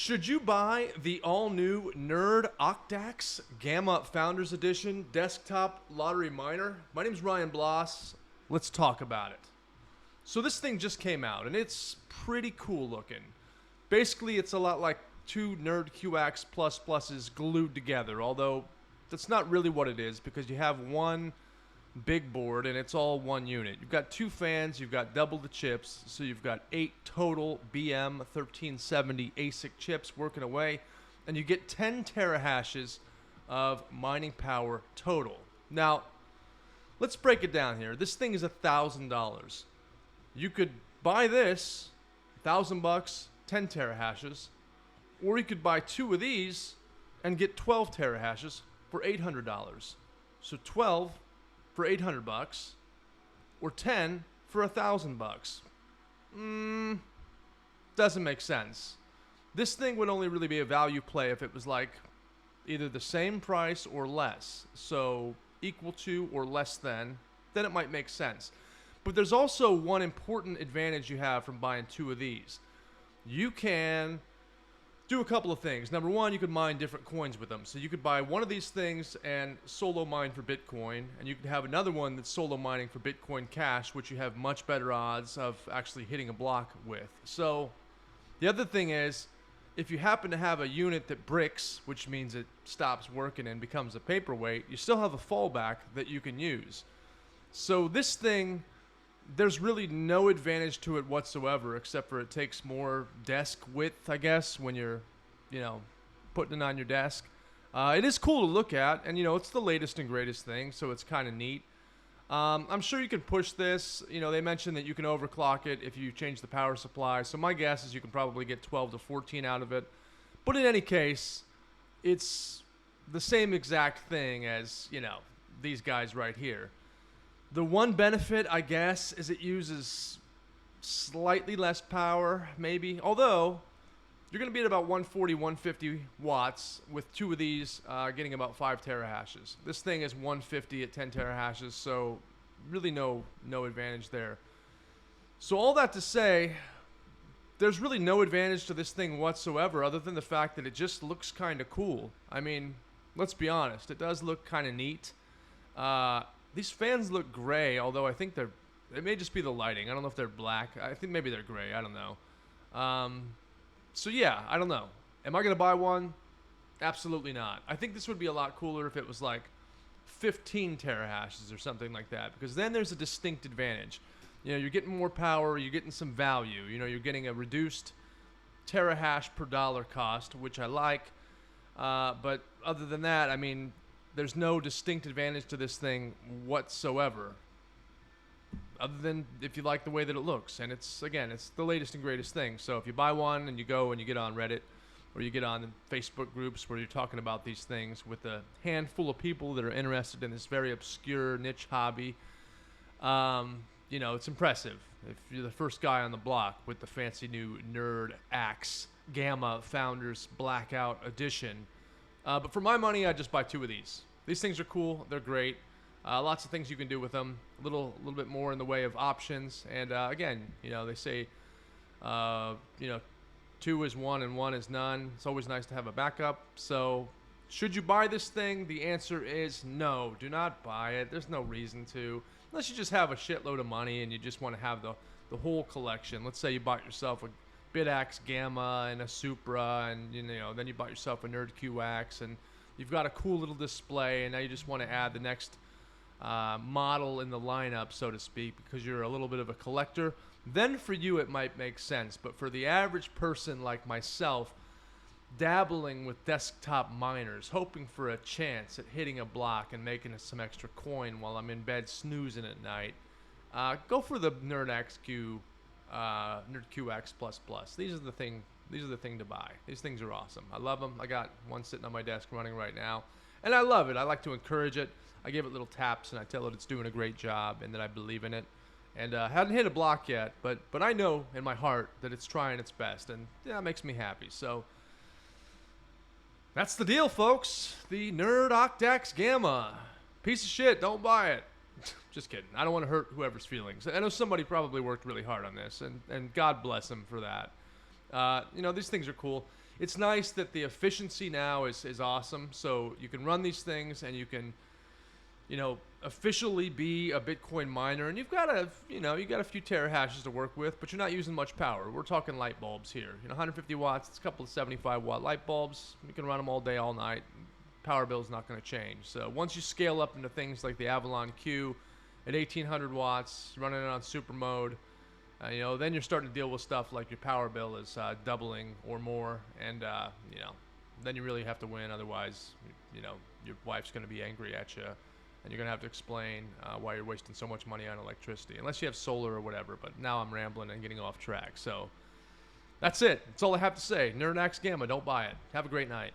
Should you buy the all-new Nerd Octaxe Gamma Founders Edition desktop lottery miner? My name's Ryan Bloss. Let's talk about it. So this thing just came out, and it's pretty cool looking. Basically, it's a lot like two Nerd Octaxe pluses glued together, although that's not really what it is because you have one big board and it's all one unit. You've got two fans, you've got double the chips, so you've got 8 total BM 1370 ASIC chips working away, and you get 10 terahashes of mining power total. Now, let's break it down here. This thing is $1,000. You could buy this, $1,000, 10 terahashes, or you could buy two of these and get 12 terahashes for $800. So 12 for $800, or 10 for $1,000. Doesn't make sense. This thing would only really be a value play if it was like either the same price or less. So equal to or less than, then it might make sense. But there's also one important advantage you have from buying two of these. You can do a couple of things. Number one, you could mine different coins with them. So you could buy one of these things and solo mine for Bitcoin, and you could have another one that's solo mining for Bitcoin Cash, which you have much better odds of actually hitting a block with. So the other thing is, if you happen to have a unit that bricks, which means it stops working and becomes a paperweight, you still have a fallback that you can use. So this thing, there's really no advantage to it whatsoever, except for it takes more desk width, I guess, when you're, putting it on your desk. It is cool to look at, and, it's the latest and greatest thing, so it's kind of neat. I'm sure you can push this. They mentioned that you can overclock it if you change the power supply, so my guess is you can probably get 12 to 14 out of it. But in any case, it's the same exact thing as, these guys right here. The one benefit, I guess, is it uses slightly less power, maybe. Although, you're going to be at about 140, 150 watts with two of these getting about 5 terahashes. This thing is 150 at 10 terahashes, so really no advantage there. So all that to say, there's really no advantage to this thing whatsoever other than the fact that it just looks kind of cool. I mean, let's be honest, it does look kind of neat. These fans look gray, although I think it may just be the lighting. I don't know if they're black. I think maybe they're gray. I don't know. So yeah, I don't know. Am I going to buy one? Absolutely not. I think this would be a lot cooler if it was like 15 terahashes or something like that, because then there's a distinct advantage. You're getting more power, you're getting some value. You're getting a reduced terahash per dollar cost, which I like. But other than that, I mean, there's no distinct advantage to this thing whatsoever, other than if you like the way that it looks. And it's the latest and greatest thing. So if you buy one and you go and you get on Reddit or you get on the Facebook groups where you're talking about these things with a handful of people that are interested in this very obscure niche hobby, it's impressive. If you're the first guy on the block with the fancy new Nerd Octaxe Gamma Founders Blackout Edition. But for my money, I just buy two of these. These things are cool. They're great. Lots of things you can do with them. A little bit more in the way of options. And again, they say, 2 is 1 and 1 is none. It's always nice to have a backup. So should you buy this thing? The answer is no. Do not buy it. There's no reason to. Unless you just have a shitload of money and you just want to have the whole collection. Let's say you bought yourself a Octaxe Gamma and a Supra, and then you bought yourself a Nerd Octaxe, and you've got a cool little display, and now you just want to add the next model in the lineup, so to speak, because you're a little bit of a collector. Then for you it might make sense, but for the average person like myself, dabbling with desktop miners, hoping for a chance at hitting a block and making some extra coin while I'm in bed snoozing at night, go for the Nerd Octaxe plus. These are the thing to buy. These things are awesome. I love them. I got one sitting on my desk running right now, and I love it. I like to encourage it. I give it little taps and I tell it it's doing a great job and that I believe in it. And hadn't hit a block yet, but I know in my heart that it's trying its best, and that makes me happy. So that's the deal, folks. The Nerd Octaxe Gamma. Piece of shit. Don't buy it. Just kidding. I don't want to hurt whoever's feelings. I know somebody probably worked really hard on this, and God bless him for that. You know, these things are cool. It's nice that the efficiency now is awesome. So you can run these things and you can, you know, officially be a Bitcoin miner, and you've got a few terahashes to work with, but you're not using much power. We're talking light bulbs here. You know, 150 watts. It's a couple of 75-watt light bulbs. You can run them all day, all night. Power bill's not going to change. So once you scale up into things like the Avalon Q at 1800 watts, running it on super mode, you know, then you're starting to deal with stuff like your power bill is doubling or more, and you know, then you really have to win. Otherwise, you know, your wife's going to be angry at you, and you're going to have to explain why you're wasting so much money on electricity, unless you have solar or whatever. But now I'm rambling and getting off track. So that's it. That's all I have to say. Nerd Octaxe Gamma, don't buy it. Have a great night.